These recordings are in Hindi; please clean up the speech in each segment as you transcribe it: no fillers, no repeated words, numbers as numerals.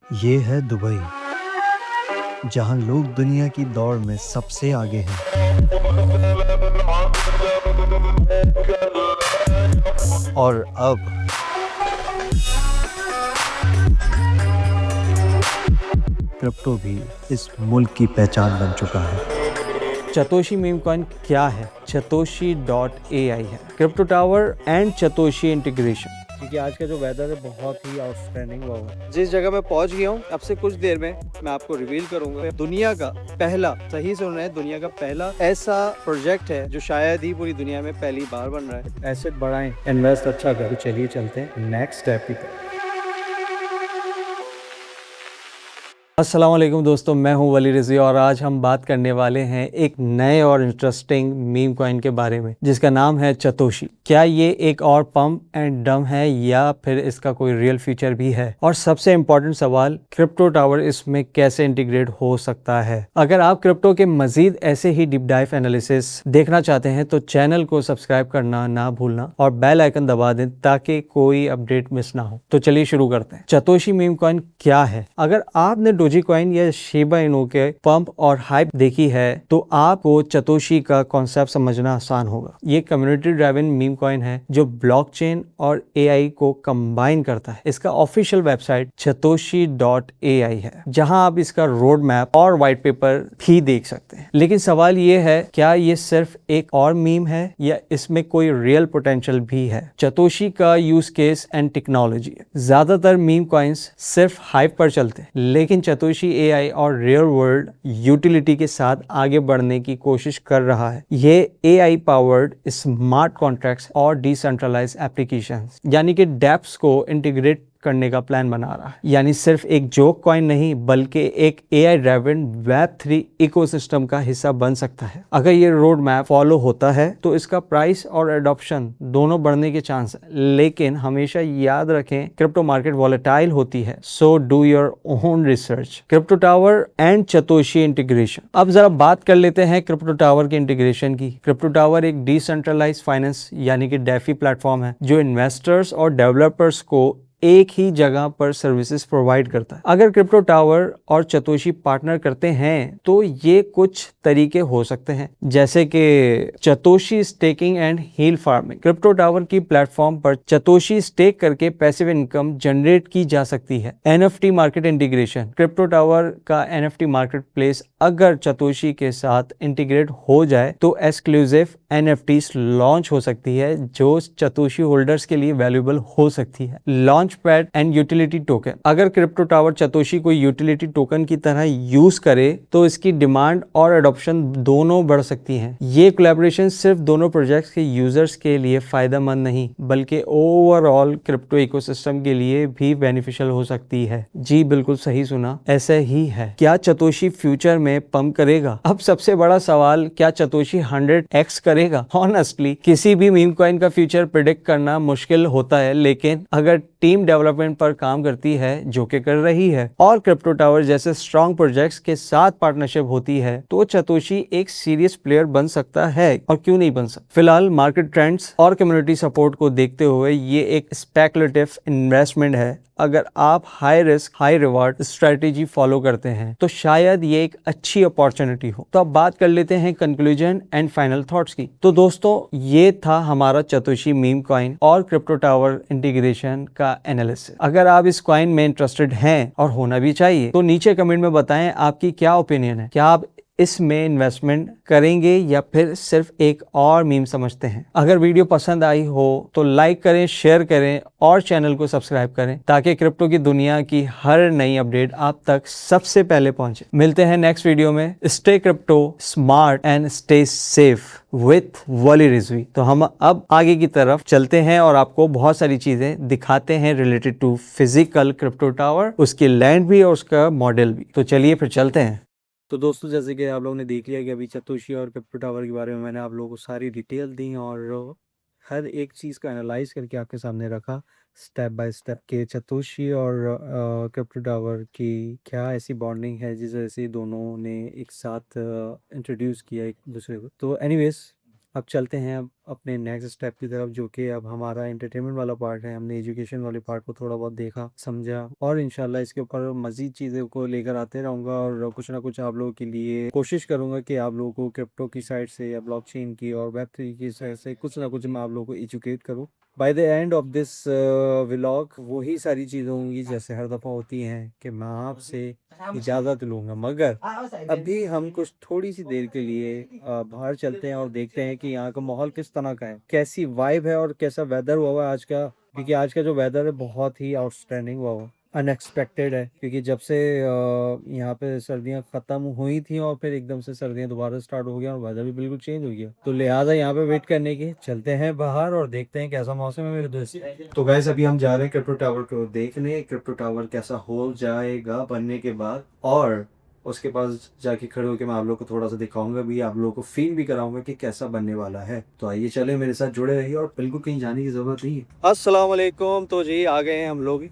ये है दुबई, जहाँ लोग दुनिया की दौड़ में सबसे आगे हैं। और अब क्रिप्टो भी इस मुल्क की पहचान बन चुका है। चतोशी मीम कॉइन क्या है? चतोशी .ai है crypto Tower and Chatoshi integration. क्योंकि आज का जो वेदर है बहुत ही आउटस्टैंडिंग हुआ है। जिस जगह मैं पहुंच गया हूँ अब से कुछ देर में मैं आपको रिवील करूंगा। दुनिया का पहला, सही सुन रहे हैं, दुनिया का पहला ऐसा प्रोजेक्ट है जो शायद ही पूरी दुनिया में पहली बार बन रहा है। एसेट बढ़ाएं, इन्वेस्ट अच्छा करें। चलिए चलते हैं नेक्स्ट स्टेप की तरफ। अस्सलाम वालेकुम दोस्तों, मैं हूं वली रिजवी और आज हम बात करने वाले हैं एक नए और इंटरेस्टिंग मीम कॉइन के बारे में जिसका नाम है चतोशी। क्या ये एक और पम्प एंड डम है या फिर इसका कोई रियल फ्यूचर भी है? और सबसे इम्पोर्टेंट सवाल, क्रिप्टो टावर इसमें कैसे इंटीग्रेट हो सकता है? अगर आप क्रिप्टो के मजीद ऐसे ही डीप डाइव एनालिसिस देखना चाहते हैं तो चैनल को सब्सक्राइब करना ना भूलना और बेल आइकन दबा दें ताकि कोई अपडेट मिस ना हो। तो चलिए शुरू करते हैं। चतोशी मीम कॉइन क्या है? अगर आपने डोजी कॉइन या शिबा इनु के पंप और हाइप देखी है तो आपको चतोशी का कॉन्सेप्ट समझना आसान होगा। ये कम्युनिटी ड्राइवन मीम कॉइन है जो ब्लॉकचेन और एआई को कंबाइन करता है। इसका ऑफिशियल वेबसाइट chatoshi.ai है जहां आप इसका रोड मैप और व्हाइट पेपर भी देख सकते हैं। लेकिन सवाल ये है, क्या ये सिर्फ एक और मीम है या इसमें कोई रियल पोटेंशियल भी है? चतोशी का यूज केस एंड टेक्नोलॉजी है। ज्यादातर मीम कॉइन्स सिर्फ हाइप पर चलते हैं, लेकिन चतोशी एआई और रियल वर्ल्ड यूटिलिटी के साथ आगे बढ़ने की कोशिश कर रहा है। ये एआई पावर्ड स्मार्ट कॉन्ट्रैक्ट्स और डिसेंट्रलाइज एप्लीकेशंस यानी कि डैप्स को इंटीग्रेट करने का प्लान बना रहा है। यानी सिर्फ एक जोक कॉइन नहीं बल्कि एक एआई ड्राइवन वेब3 इकोसिस्टम का हिस्सा बन सकता है। अगर ये रोड मैप फॉलो होता है तो इसका प्राइस और एडॉप्शन दोनों बढ़ने के चांस है। लेकिन हमेशा याद रखें, क्रिप्टो मार्केट वॉलेटाइल होती है, so do your own research. Crypto Tower and Chatoshi integration. अब जरा बात कर लेते हैं क्रिप्टो टावर के इंटीग्रेशन की। क्रिप्टो टावर एक डिसेंट्रलाइज फाइनेंस यानी कि डेफी प्लेटफॉर्म है जो इन्वेस्टर्स और डेवलपर्स को एक ही जगह पर सर्विसेज प्रोवाइड करता है। अगर क्रिप्टो टावर और चतोशी पार्टनर करते हैं तो ये कुछ तरीके हो सकते हैं, जैसे कि Chatoshi staking and yield farming. Crypto Tower की प्लेटफॉर्म पर चतोशी स्टेक करके पैसिव इनकम जनरेट की जा सकती है। NFT market integration. Crypto Tower का एनएफटी मार्केट प्लेस अगर चतोशी के साथ इंटीग्रेट हो जाए तो एक्सक्लूसिव एनएफटीज लॉन्च हो सकती है जो चतोशी होल्डर्स के लिए वैल्यूएबल हो सकती है। Launch pad and utility token. अगर क्रिप्टो टावर चतोशी को यूटिलिटी टोकन की तरह यूज करे तो इसकी डिमांड और एडॉप्शन दोनों बढ़ सकती हैं। ये कोलैबोरेशन सिर्फ दोनों प्रोजेक्ट्स के यूजर्स के लिए फायदेमंद नहीं बल्कि ओवरऑल क्रिप्टो इकोसिस्टम के लिए भी बेनिफिशियल हो सकती है। जी बिल्कुल सही सुना, ऐसे ही है। क्या चतोशी फ्यूचर में पंप करेगा? अब सबसे बड़ा सवाल, क्या चतोशी 100x करेगा? ऑनेस्टली किसी भी मीम कॉइन का फ्यूचर प्रिडिक्ट करना मुश्किल होता है, लेकिन अगर टीम डेवलपमेंट पर काम करती है जो कि कर रही है और क्रिप्टो टावर जैसे स्ट्रॉन्ग प्रोजेक्ट्स के साथ पार्टनरशिप होती है तो चतोशी एक सीरियस प्लेयर बन सकता है। और क्यों नहीं बन सकता? फिलहाल मार्केट ट्रेंड्स और कम्युनिटी सपोर्ट को देखते हुए ये एक स्पेकुलेटिव इन्वेस्टमेंट है। अगर आप high risk high reward strategy follow करते हैं तो शायद ये एक अच्छी अपॉर्चुनिटी हो। तो अब बात कर लेते हैं कंक्लूजन एंड फाइनल थॉट्स की। तो दोस्तों, ये था हमारा चतोशी मीम कॉइन और क्रिप्टो टावर इंटीग्रेशन का एनालिसिस। अगर आप इस कॉइन में इंटरेस्टेड हैं और होना भी चाहिए तो नीचे कमेंट में बताएं आपकी क्या ओपिनियन है। क्या आप इसमें इन्वेस्टमेंट करेंगे या फिर सिर्फ एक और मीम समझते हैं? अगर वीडियो पसंद आई हो तो लाइक करें, शेयर करें और चैनल को सब्सक्राइब करें ताकि क्रिप्टो की दुनिया की हर नई अपडेट आप तक सबसे पहले पहुंचे। मिलते हैं नेक्स्ट वीडियो में। Stay crypto smart and stay safe with Wali Rizvi. तो हम अब आगे की तरफ चलते हैं और आपको बहुत सारी चीजें दिखाते हैं related to physical crypto tower, उसकी लैंड भी और उसका मॉडल भी। तो चलिए फिर चलते हैं। तो दोस्तों, जैसे कि आप लोगों ने देख लिया कि अभी चतोशी और क्रिप्टो टावर के बारे में मैंने आप लोगों को सारी डिटेल दी और हर एक चीज़ का एनालाइज करके आपके सामने रखा स्टेप बाय स्टेप के चतोशी और क्रिप्टो टावर की क्या ऐसी बॉन्डिंग है जिस वजह से दोनों ने एक साथ इंट्रोड्यूस किया एक दूसरे को। तो एनीवेज अब चलते हैं अब अपने नेक्स्ट स्टेप की तरफ, जो कि अब हमारा एंटरटेनमेंट वाला पार्ट है। हमने एजुकेशन वाले पार्ट को थोड़ा बहुत देखा, समझा, और इंशाल्लाह इसके ऊपर मज़ीद चीज़ों को लेकर आते रहूँगा और कुछ ना कुछ आप लोगों के लिए कोशिश करूँगा कि आप लोगों को क्रिप्टो की साइड से या ब्लॉकचेन की और वेब3 की साइड से कुछ ना कुछ मैं आप लोगों को एजुकेट करूँ। By the end of this vlog वही सारी चीज़ें होंगी जैसे हर दफ़ा होती हैं कि मैं आपसे इजाज़त लूँगा, मगर अभी हम कुछ थोड़ी सी देर के लिए बाहर चलते हैं और देखते हैं कि यहाँ का माहौल किस तरह का है, कैसी वाइब है और कैसा वेदर हुआ हुआ है आज का। क्योंकि आज का जो वेदर है बहुत ही आउटस्टैंडिंग हुआ, अनएक्सपेक्टेड है। क्योंकि जब से यहाँ पे सर्दियाँ ख़त्म हुई थी और फिर एकदम से सर्दियाँ दोबारा स्टार्ट हो गया और वेदर भी बिल्कुल चेंज हो गया, तो लिहाजा यहाँ पे वेट करने के चलते हैं बाहर और देखते हैं कैसा मौसम है मेरे दोस्त। तो गाइस अभी हम जा रहे हैं क्रिप्टो टावर को देखने, क्रिप्टो टावर कैसा हो जाएगा बनने के बाद, और उसके पास जाके खड़े होकर मैं आप लोग को थोड़ा सा दिखाऊंगा भी, आप लोगों को फील भी कराऊंगा कि कैसा बनने वाला है। तो आइए चले, मेरे साथ जुड़े रहिए और बिल्कुल कहीं जाने की जरूरत नहीं है। अस्सलाम वालेकुम। तो जी आ गए हैं हम लोग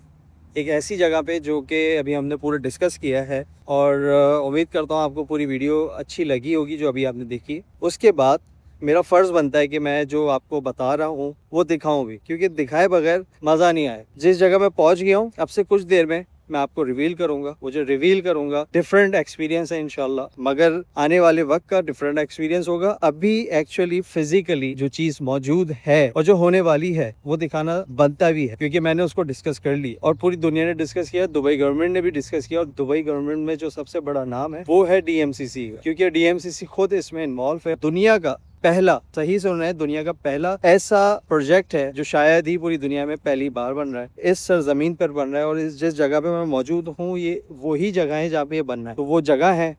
एक ऐसी जगह पे जो कि अभी हमने पूरा डिस्कस किया है, और उम्मीद करता हूँ आपको पूरी वीडियो अच्छी लगी होगी जो अभी आपने देखी। उसके बाद मेरा फ़र्ज़ बनता है कि मैं जो आपको बता रहा हूँ वो दिखाऊं भी, क्योंकि दिखाए बगैर मज़ा नहीं आया। जिस जगह मैं पहुँच गया हूँ अब से कुछ देर में मैं आपको रिवील करूंगा। वो जो रिवील करूंगा डिफरेंट एक्सपीरियंस है इंशाल्लाह, मगर आने वाले वक्त का डिफरेंट एक्सपीरियंस होगा। अभी एक्चुअली फिजिकली जो चीज मौजूद है और जो होने वाली है वो दिखाना बनता भी है, क्योंकि मैंने उसको डिस्कस कर ली और पूरी दुनिया ने डिस्कस किया, दुबई गवर्नमेंट ने भी डिस्कस किया, और दुबई गवर्नमेंट में जो सबसे बड़ा नाम है वो है DMCC का, क्योंकि DMCC खुद इसमें इन्वॉल्व है। दुनिया का पहला, सही सुन रहे हैं, दुनिया का पहला ऐसा प्रोजेक्ट है जो शायद ही पूरी दुनिया में पहली बार बन रहा है, इस सरजमीन पर बन रहा है। और इस जिस जगह पे मैं मौजूद हूँ ये वही जगह है जहाँ पे ये बन रहा है। तो वो जगह है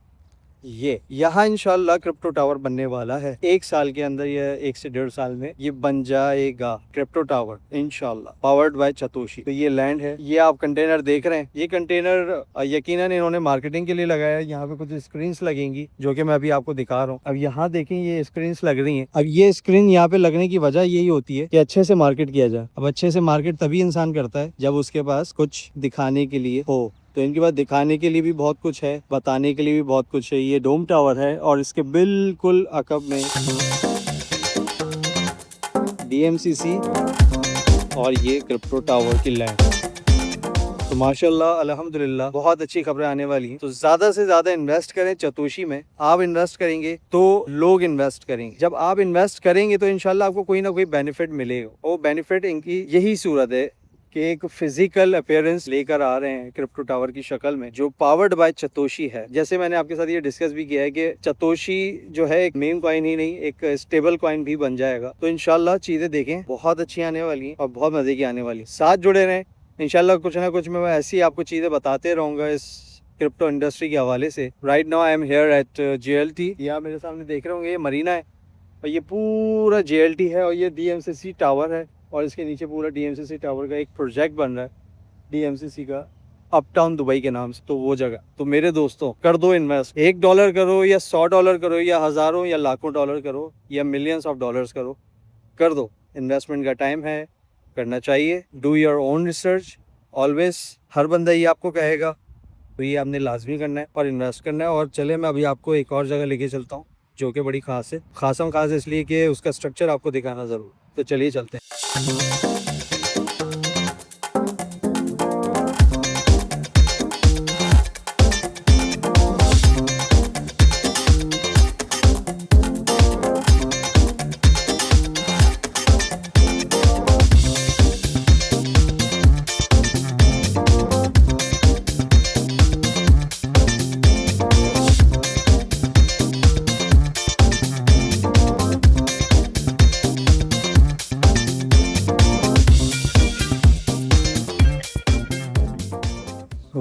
ये, यहाँ इंशाल्लाह क्रिप्टो टावर बनने वाला है 1 साल के अंदर, या 1 से 1.5 साल में ये बन जाएगा क्रिप्टो टावर इंशाल्लाह, पावर्ड बाय चतोशी। तो ये लैंड है, ये आप कंटेनर देख रहे हैं, ये कंटेनर यकीनन इन्होंने मार्केटिंग के लिए लगाया है। यहाँ पे कुछ स्क्रीन्स लगेंगी जो कि मैं अभी आपको दिखा रहा हूँ। अब यहाँ देखें ये स्क्रीन्स लग रही है। अब ये स्क्रीन यहाँ पे लगने की वजह यही होती है कि अच्छे से मार्केट किया जाए। अब अच्छे से मार्केट तभी इंसान करता है जब उसके पास कुछ दिखाने के लिए हो। तो इनके पास दिखाने के लिए भी बहुत कुछ है, बताने के लिए भी बहुत कुछ है। ये डोम टावर है और इसके बिल्कुल अकब में DMCC और ये क्रिप्टो टावर की लैंड। तो माशाल्लाह अल्हम्दुलिल्लाह बहुत अच्छी खबरें आने वाली हैं। तो ज्यादा से ज्यादा इन्वेस्ट करें चतोशी में। आप इन्वेस्ट करेंगे तो लोग इन्वेस्ट करेंगे, जब आप इन्वेस्ट करेंगे तो इंशाल्लाह आपको कोई ना कोई बेनिफिट मिलेगा। वो बेनिफिट इनकी यही सूरत है कि एक फिजिकल अपीयरेंस लेकर आ रहे हैं क्रिप्टो टावर की शक्ल में, जो पावर्ड बाय चतोशी है। जैसे मैंने आपके साथ ये डिस्कस भी किया है कि चतोशी जो है एक मीम कॉइन ही नहीं, एक स्टेबल कॉइन भी बन जाएगा। तो इंशाल्लाह चीजें देखें बहुत अच्छी आने वाली हैं और बहुत मजे की आने वाली। साथ जुड़े रहें इंशाल्लाह, कुछ ना कुछ मैं ऐसी आपको चीजें बताते रहूंगा इस क्रिप्टो इंडस्ट्री के हवाले से। Right now I am here eight JLT। यहाँ मेरे सामने देख रहे होंगे ये मरीना है और ये पूरा JLT है और ये DMCC टावर है, और इसके नीचे पूरा DMCC टावर का एक प्रोजेक्ट बन रहा है DMCC का, अपटाउन दुबई के नाम से। तो वो जगह, तो मेरे दोस्तों कर दो इन्वेस्ट। $1 करो या $100 करो या हज़ारों या लाखों डॉलर करो या मिलियंस ऑफ डॉलर्स करो, कर दो। इन्वेस्टमेंट का टाइम है, करना चाहिए। Do your own research always, हर बंदा ये आपको कहेगा, तो ये आपने लाजमी करना है और इन्वेस्ट करना है। और चले मैं अभी आपको एक और जगह लेके चलता हूँ जो कि बड़ी खास है। खास इसलिए कि उसका स्ट्रक्चर आपको दिखाना ज़रूर। तो चलिए चलते हैं।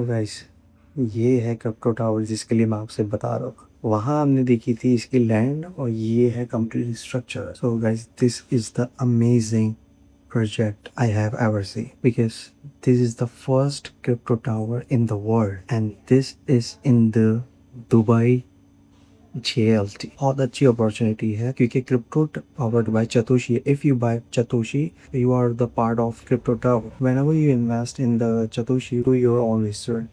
गाइस ये है क्रिप्टो टावर जिसके लिए मैं आपसे बता रहा हूँ। वहाँ हमने देखी थी इसकी लैंड और ये है complete structure. So guys this is the amazing project I have ever seen, because this is the first crypto tower in the world and this is in the Dubai JLT। बहुत अच्छी अपॉर्चुनिटी है क्योंकि crypto powered by Satoshi। If you buy Satoshi, you are the part of crypto tower। Whenever you invest in the Satoshi, do your own research।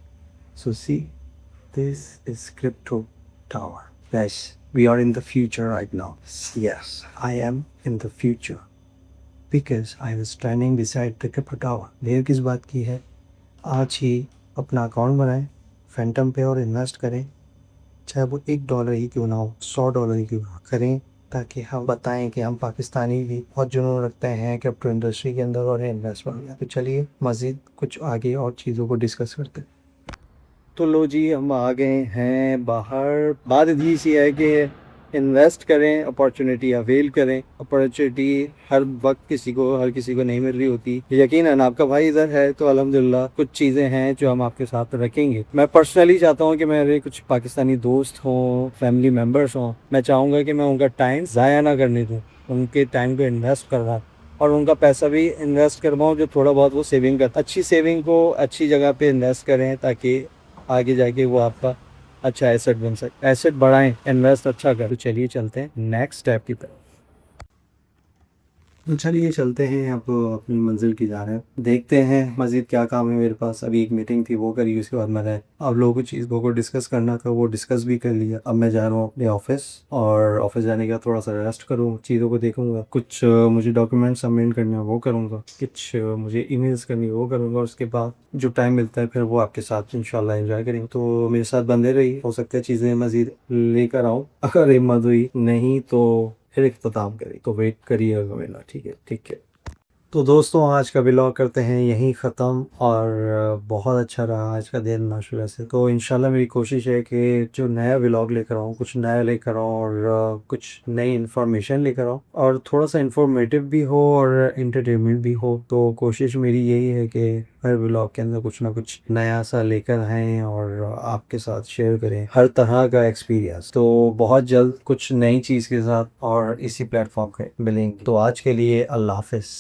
So see, this is crypto tower। Guys, We are in the future right now. Yes, I am in the future because I was standing beside the crypto tower. देर किस बात की है, आज ही अपना अकाउंट बनाएं फैंटम पे और इन्वेस्ट करें, चाहे वो $1 ही क्यों ना हो, $100 ही क्यों ना हो, करें ताकि हम बताएं कि हम पाकिस्तानी भी बहुत जुनून रखते हैं क्रिप्टो इंडस्ट्री के अंदर और इन्वेस्टमेंट में। तो चलिए मज़ीद कुछ आगे और चीज़ों को डिस्कस करते हैं। तो लो जी, हम आ गए हैं बाहर। बात इतनी सी है कि इन्वेस्ट करें, अपॉर्चुनिटी अवेल करें। अपॉर्चुनिटी हर वक्त हर किसी को नहीं मिल रही होती। यकीनन आपका भाई इधर है तो अल्हम्दुलिल्लाह कुछ चीज़ें हैं जो हम आपके साथ रखेंगे। मैं पर्सनली चाहता हूँ कि मेरे कुछ पाकिस्तानी दोस्त हों, फैमिली मेम्बर्स हों, मैं चाहूँगा कि मैं उनका टाइम ज़ाया ना करने दूँ, उनके टाइम को इन्वेस्ट करवा और उनका पैसा भी इन्वेस्ट करवाऊँ जो थोड़ा बहुत वो सेविंग कर, अच्छी सेविंग को अच्छी जगह पे इन्वेस्ट करें ताकि आगे जाके वो आपका अच्छा एसेट बन सके। एसेट बढ़ाएं, इन्वेस्ट अच्छा कर। तो चलिए चलते हैं नेक्स्ट स्टेप की तरफ। तो चलिए चलते हैं अब अपनी मंजिल की जानिब। देखते हैं मज़ीद क्या काम है मेरे पास। अभी एक मीटिंग थी वो करी, उसके बाद मैंने आप लोगों को चीज़ों को डिस्कस करना था, वो डिस्कस भी कर लिया। अब मैं जा रहा हूँ अपने ऑफिस और ऑफिस जाने के बाद थोड़ा सा रेस्ट करूँ, चीज़ों को देखूँगा। कुछ मुझे डॉक्यूमेंट सबमिट करने हैं वो करूँगा, कुछ मुझे ईमेल्स करनी है वो करूँगा। उसके बाद जो टाइम मिलता है फिर वो आपके साथ इंशाल्लाह एंजॉय करेंगे। तो मेरे साथ बंदे रही, हो सकता है चीज़ें मज़ीद लेकर आऊँ। अगर हिम्मत हुई, नहीं तो फिर इख्तिताम करें। तो वेट करिएगा मेरा, ठीक है ठीक है। तो दोस्तों आज का व्लॉग करते हैं यहीं ख़त्म और बहुत अच्छा रहा आज का दिन माशाल्लाह से। तो इंशाल्लाह मेरी कोशिश है कि जो नया व्लॉग लेकर आऊँ, कुछ नया लेकर आऊँ और कुछ नई इन्फॉर्मेशन लेकर आऊँ और थोड़ा सा इंफॉर्मेटिव भी हो और एंटरटेनमेंट भी हो। तो कोशिश मेरी यही है कि हर व्लॉग के अंदर कुछ ना कुछ नया सा लेकर आएँ और आपके साथ शेयर करें हर तरह का एक्सपीरियंस। तो बहुत जल्द कुछ नई चीज़ के साथ और इसी प्लेटफॉर्म पे मिलेंगे। तो आज के लिए अल्लाह हाफ़िज़।